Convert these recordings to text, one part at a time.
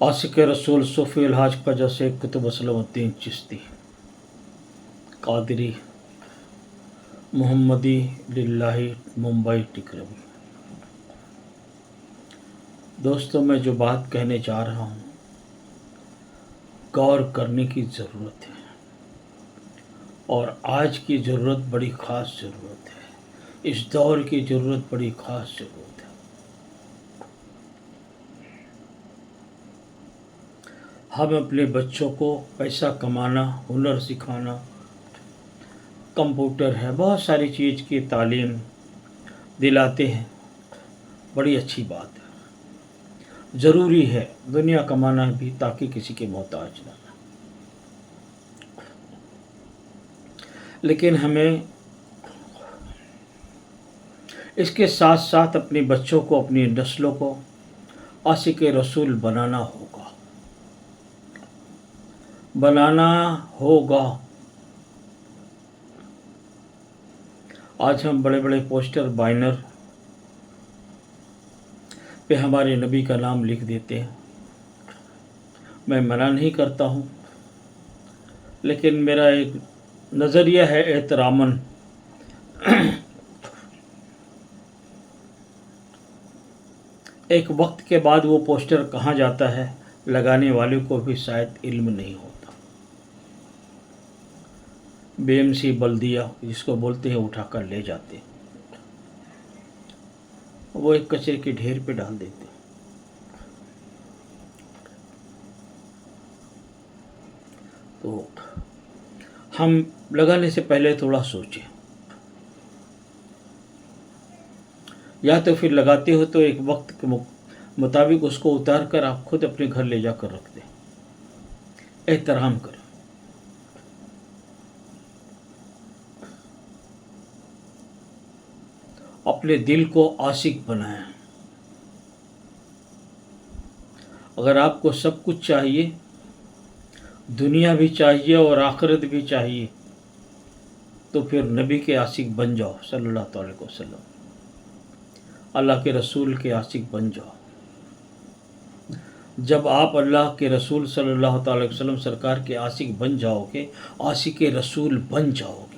आशिक रसूल सूफ़ी अलहाज ख्वाजा शेख कुतुब असलमुद्दीन चिश्ती कादरी मोहम्मदी लिल्लाही मुंबई टिकरवी। दोस्तों, मैं जो बात कहने जा रहा हूँ गौर करने की ज़रूरत है और आज की ज़रूरत बड़ी ख़ास ज़रूरत है। इस दौर की ज़रूरत बड़ी ख़ास ज़रूरत है। हम अपने बच्चों को पैसा कमाना, हुनर सिखाना, कंप्यूटर है, बहुत सारी चीज़ की तालीम दिलाते हैं। बड़ी अच्छी बात है, ज़रूरी है दुनिया कमाना भी, ताकि किसी के मोहताज ना। लेकिन हमें इसके साथ साथ अपने बच्चों को, अपनी नस्लों को आशिक रसूल बनाना होगा। आज हम बड़े बड़े पोस्टर, बैनर पे हमारे नबी का नाम लिख देते हैं। मैं मना नहीं करता हूँ, लेकिन मेरा एक नज़रिया है एहतरामन एक वक्त के बाद वो पोस्टर कहाँ जाता है, लगाने वाले को भी शायद इल्म नहीं होता। बीएमसी बल्दिया जिसको बोलते हैं, उठाकर ले जाते हैं, वो एक कचरे के ढेर पे डाल देते हैं। तो हम लगाने से पहले थोड़ा सोचें, या तो फिर लगाते हो तो एक वक्त के मुताबिक उसको उतार कर आप खुद अपने घर ले जाकर रख दें। एहतराम करें। अपने दिल को आशिक बनाएं। अगर आपको सब कुछ चाहिए, दुनिया भी चाहिए और आखिरत भी चाहिए, तो फिर नबी के आशिक बन जाओ सल्लल्लाहु अलैहि वसल्लम। अल्लाह के रसूल के आशिक बन जाओ। जब आप अल्लाह के रसूल सल्लल्लाहु अलैहि वसल्लम सरकार के आशिक बन जाओगे, आशिक के रसूल बन जाओगे,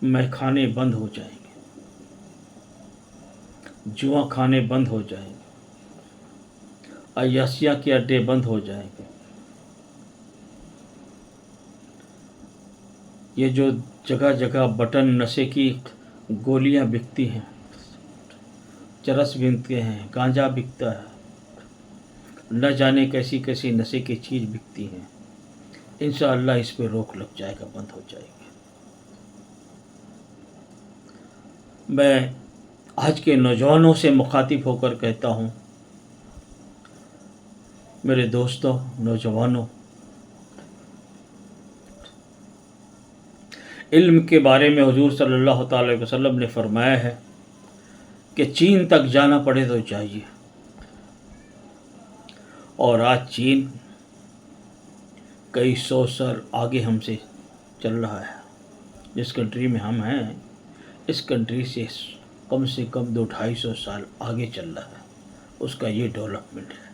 मैखाने बंद हो जाएंगे, जुआ खाने बंद हो जाएंगे, अय्याशिया के अड्डे बंद हो जाएंगे। ये जो जगह जगह बटन नशे की गोलियां बिकती हैं, चरस बिकते हैं, गांजा बिकता है, न जाने कैसी कैसी नशे की चीज़ बिकती हैं, इंशाअल्लाह इस पे रोक लग जाएगा, बंद हो जाएगी। मैं आज के नौजवानों से मुखातिब होकर कहता हूँ, मेरे दोस्तों, नौजवानों, इल्म के बारे में हुजूर सल्लल्लाहु अलैहि वसल्लम ने फरमाया है कि चीन तक जाना पड़े तो चाहिए। और आज चीन कई सौ साल आगे हमसे चल रहा है। जिस कंट्री में हम हैं, इस कंट्री से कम 200-250 साल आगे चल रहा है। उसका ये डेवलपमेंट है,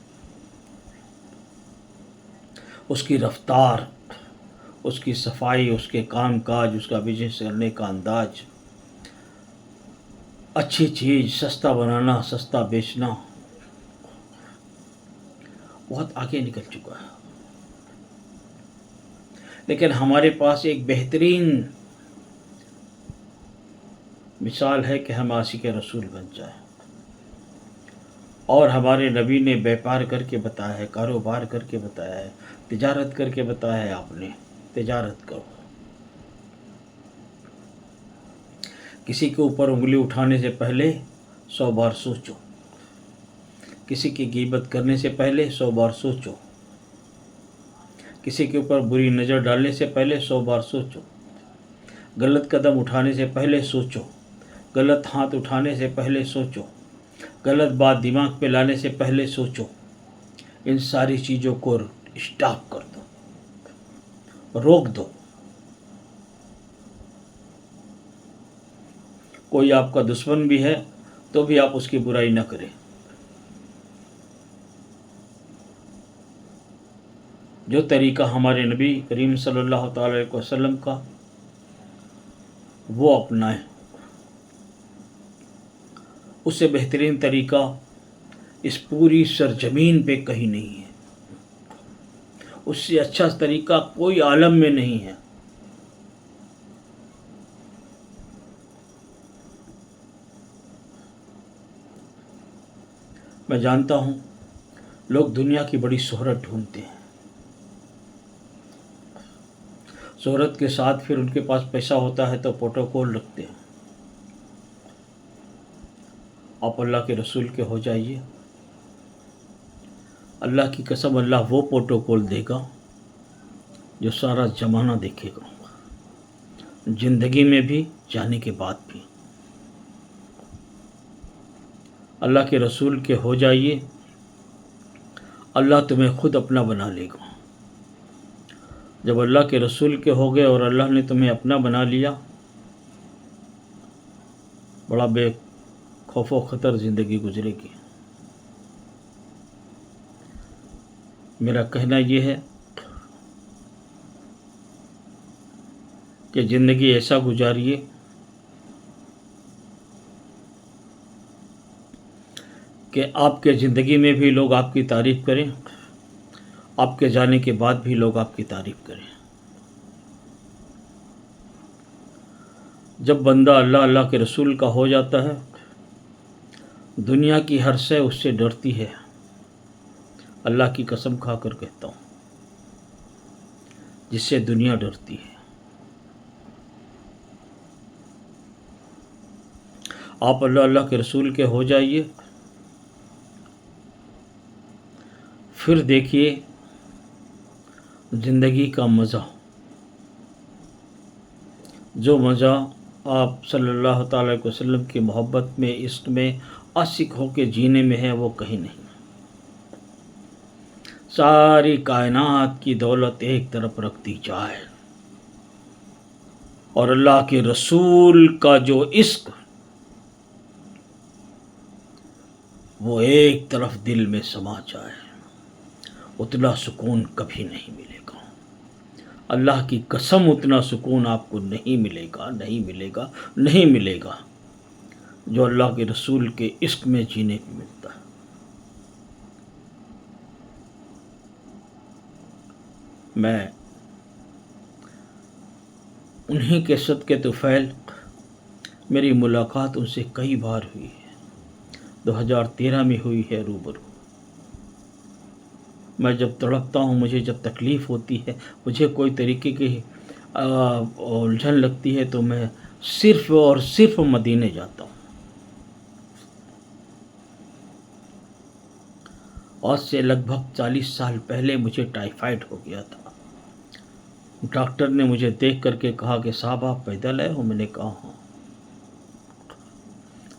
उसकी रफ्तार, उसकी सफाई, उसके काम काज, उसका बिजनेस करने का अंदाज, अच्छी चीज़ सस्ता बनाना, सस्ता बेचना, बहुत आगे निकल चुका है। लेकिन हमारे पास एक बेहतरीन मिसाल है कि हम आशिक रसूल बन जाए। और हमारे नबी ने व्यापार करके बताया है, कारोबार करके बताया है, तिजारत करके बताया है। आपने तिजारत करो। किसी के ऊपर उंगली उठाने से पहले 100 बार सोचो। किसी की गीबत करने से पहले 100 बार सोचो। किसी के ऊपर बुरी नज़र डालने से पहले 100 बार सोचो। गलत कदम उठाने से पहले सोचो। गलत हाथ उठाने से पहले सोचो। गलत बात दिमाग पे लाने से पहले सोचो। इन सारी चीज़ों को स्टॉप कर दो, रोक दो। कोई आपका दुश्मन भी है तो भी आप उसकी बुराई न करें। जो तरीक़ा हमारे नबी करीम सल्लल्लाहु अलैहि वसल्लम का, वो अपनाएं। उससे बेहतरीन तरीक़ा इस पूरी सरजमीन पे कहीं नहीं है। उससे अच्छा तरीक़ा कोई आलम में नहीं है। मैं जानता हूँ लोग दुनिया की बड़ी शोहरत ढूंढते हैं, शोहरत के साथ फिर उनके पास पैसा होता है तो प्रोटोकॉल रखते हैं। आप अल्लाह के रसूल के हो जाइए, अल्लाह की कसम अल्लाह वो प्रोटोकॉल देगा जो सारा ज़माना देखेगा, ज़िंदगी में भी, जाने के बाद भी। अल्लाह के रसूल के हो जाइए, अल्लाह तुम्हें खुद अपना बना लेगा। जब अल्लाह के रसूल के हो गए और अल्लाह ने तुम्हें अपना बना लिया, बड़ा बेखौफ ख़तर ज़िंदगी गुजरेगी। मेरा कहना ये है कि ज़िंदगी ऐसा गुजारिए कि आपके ज़िंदगी में भी लोग आपकी तारीफ़ करें, आपके जाने के बाद भी लोग आपकी तारीफ़ करें। जब बंदा अल्लाह अल्लाह के रसूल का हो जाता है, दुनिया की हर शय उससे डरती है। अल्लाह की कसम खाकर कहता हूँ, जिससे दुनिया डरती है। आप अल्लाह अल्लाह के रसूल के हो जाइए, फिर देखिए ज़िंदगी का मज़ा। जो मज़ा आप सल्लल्लाहु अलैहि वसल्लम की मोहब्बत में, इश्क में आशिक होकर जीने में है, वो कहीं नहीं। सारी कायनात की दौलत एक तरफ रख दी जाए और अल्लाह के रसूल का जो इश्क वो एक तरफ दिल में समा जाए, उतना सुकून कभी नहीं मिलेगा। अल्लाह की कसम, उतना सुकून आपको नहीं मिलेगा, नहीं मिलेगा, नहीं मिलेगा जो अल्लाह के रसूल के इश्क में जीने को मिलता है। मैं उन्हीं के सदके तुफैल, मेरी मुलाकात उनसे कई बार हुई है। 2013 में हुई है रूबरू। मैं जब तड़पता हूँ, मुझे जब तकलीफ़ होती है, मुझे कोई तरीके की उलझन लगती है, तो मैं सिर्फ़ और सिर्फ मदीने जाता हूँ। आज से लगभग 40 साल पहले मुझे टाइफाइड हो गया था। डॉक्टर ने मुझे देख करके कहा कि साहब आप पैदल आए हो? मैंने कहा हाँ।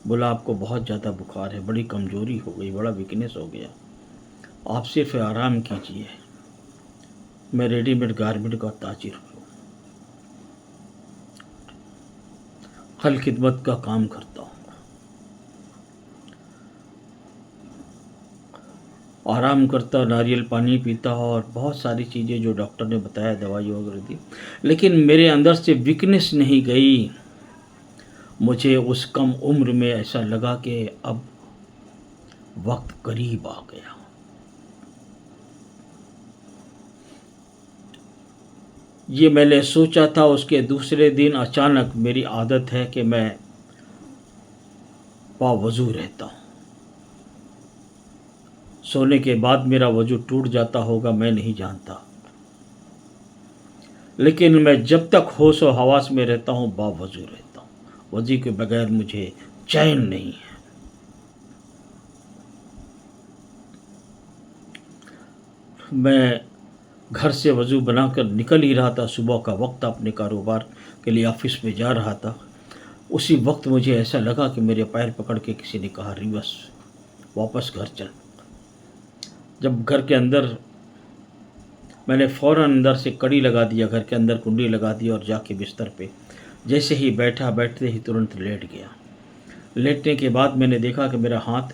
बोला आपको बहुत ज़्यादा बुखार है, बड़ी कमज़ोरी हो गई, बड़ा वीकनेस हो गया, आप सिर्फ आराम कीजिए। मैं रेडीमेड गारमेंट का ताजिर हूँ, खल खिदमत का काम करता हूँ। आराम करता, नारियल पानी पीता और बहुत सारी चीज़ें जो डॉक्टर ने बताया, दवाई वगैरह दी, लेकिन मेरे अंदर से वीकनेस नहीं गई। मुझे उस कम उम्र में ऐसा लगा कि अब वक्त करीब आ गया। ये मैंने सोचा था। उसके दूसरे दिन अचानक, मेरी आदत है कि मैं बावज़ू रहता हूँ, सोने के बाद मेरा वजू टूट जाता होगा, मैं नहीं जानता, लेकिन मैं जब तक होश और हवास में रहता हूँ बावजू रहता हूँ। वज़ू के बगैर मुझे चैन नहीं है। मैं घर से वज़ू बनाकर निकल ही रहा था, सुबह का वक्त, अपने कारोबार के लिए ऑफिस में जा रहा था। उसी वक्त मुझे ऐसा लगा कि मेरे पैर पकड़ के किसी ने कहा रिवर्स, वापस घर चल। जब घर के अंदर, मैंने फ़ौरन अंदर से कड़ी लगा दिया, घर के अंदर कुंडी लगा दी और जाके बिस्तर पे जैसे ही बैठा, बैठते ही तुरंत लेट गया। लेटने के बाद मैंने देखा कि मेरा हाथ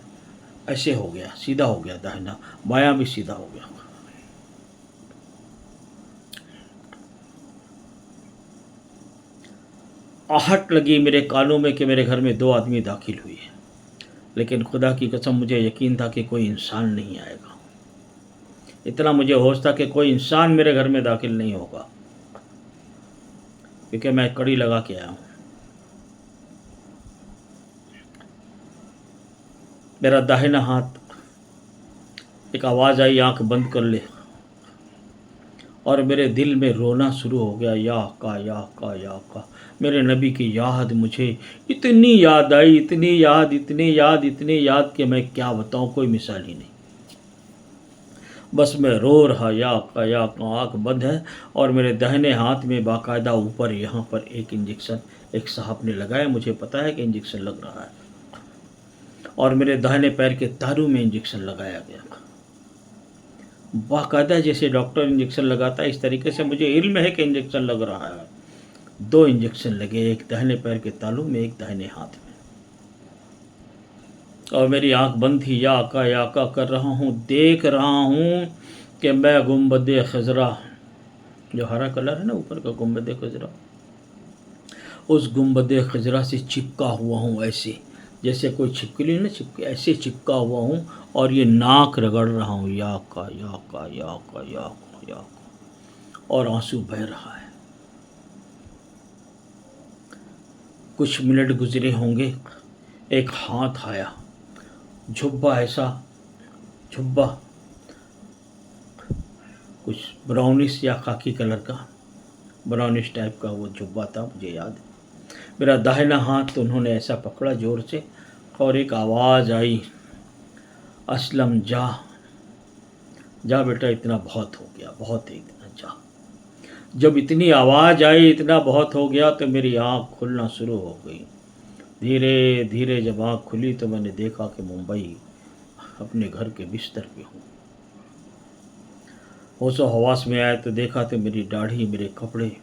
ऐसे हो गया, सीधा हो गया, दाहिना, बायां भी सीधा हो गया। आहट लगी मेरे कानों में कि मेरे घर में 2 आदमी दाखिल हुए हैं, लेकिन खुदा की कसम मुझे यकीन था कि कोई इंसान नहीं आएगा। इतना मुझे होश था कि कोई इंसान मेरे घर में दाखिल नहीं होगा, क्योंकि मैं कड़ी लगा के आया हूँ। मेरा दाहिना हाथ, एक आवाज़ आई, आंख बंद कर ले, और मेरे दिल में रोना शुरू हो गया, या आका, या आका, या आका। मेरे नबी की याद मुझे इतनी याद आई, इतनी याद, इतनी याद, इतनी याद कि मैं क्या बताऊँ, कोई मिसाल ही नहीं। बस मैं रो रहा, या आका, या आका। आँख बंद है और मेरे दाहिने हाथ में बाकायदा ऊपर यहाँ पर एक इंजेक्शन एक साहब ने लगाया। मुझे पता है कि इंजेक्शन लग रहा है, और मेरे दाहिने पैर के तारू में इंजेक्शन लगाया गया। बाकायदा जैसे डॉक्टर इंजेक्शन लगाता है, इस तरीके से मुझे इल्म है कि इंजेक्शन लग रहा है। 2 इंजेक्शन लगे, एक दाहिने पैर के तालू में, एक दाहिने हाथ में, और मेरी आंख बंद थी। या आका कर रहा हूँ, देख रहा हूँ कि मैं गुंबद खजरा, जो हरा कलर है ना ऊपर का, गुंबद खजरा, उस गुंबद खजरा से चिपका हुआ हूँ, ऐसे जैसे कोई छिपकली ना चिपके, ऐसे चिपका हुआ हूँ, और ये नाक रगड़ रहा हूँ, या आका, या आका, या आका, या आका, या आका, और आंसू बह रहा है। कुछ मिनट गुजरे होंगे, एक हाथ आया, झुब्बा, ऐसा झुब्बा, कुछ ब्राउनिश या खाकी कलर का, ब्राउनिश टाइप का वो झुब्बा था, मुझे याद है। मेरा दाहिना हाथ तो उन्होंने ऐसा पकड़ा ज़ोर से, और एक आवाज़ आई, असलम जा, जा बेटा, इतना बहुत हो गया, बहुत है, इतना जा। जब इतनी आवाज़ आई, इतना बहुत हो गया, तो मेरी आँख खुलना शुरू हो गई। धीरे धीरे जब आँख खुली तो मैंने देखा कि मुंबई अपने घर के बिस्तर पे हूँ। होशो हवास में आया तो देखा तो मेरी दाढ़ी, मेरे कपड़े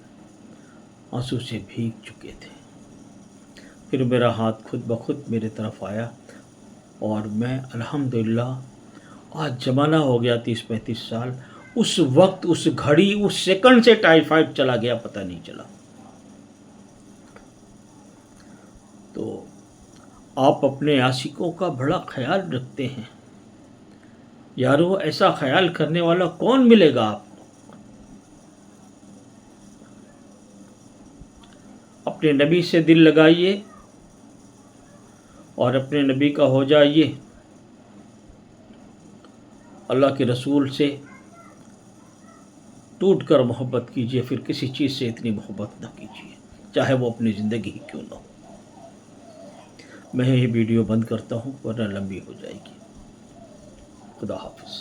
आंसू से भीग चुके थे। फिर मेरा हाथ खुद ब खुद मेरे तरफ आया, और मैं अल्हम्दुलिल्लाह, आज ज़माना हो गया 30-35 साल, उस वक्त, उस घड़ी, उस सेकंड से टाइफाइड चला गया, पता नहीं चला। तो आप अपने आशिकों का बड़ा ख्याल रखते हैं यारो, ऐसा ख्याल करने वाला कौन मिलेगा आपको? अपने नबी से दिल लगाइए और अपने नबी का हो जाइए। अल्लाह के रसूल से टूट कर मोहब्बत कीजिए, फिर किसी चीज़ से इतनी मोहब्बत ना कीजिए, चाहे वो अपनी ज़िंदगी ही क्यों ना हो। मैं ये वीडियो बंद करता हूँ वरना लंबी हो जाएगी। खुदा हाफिज़।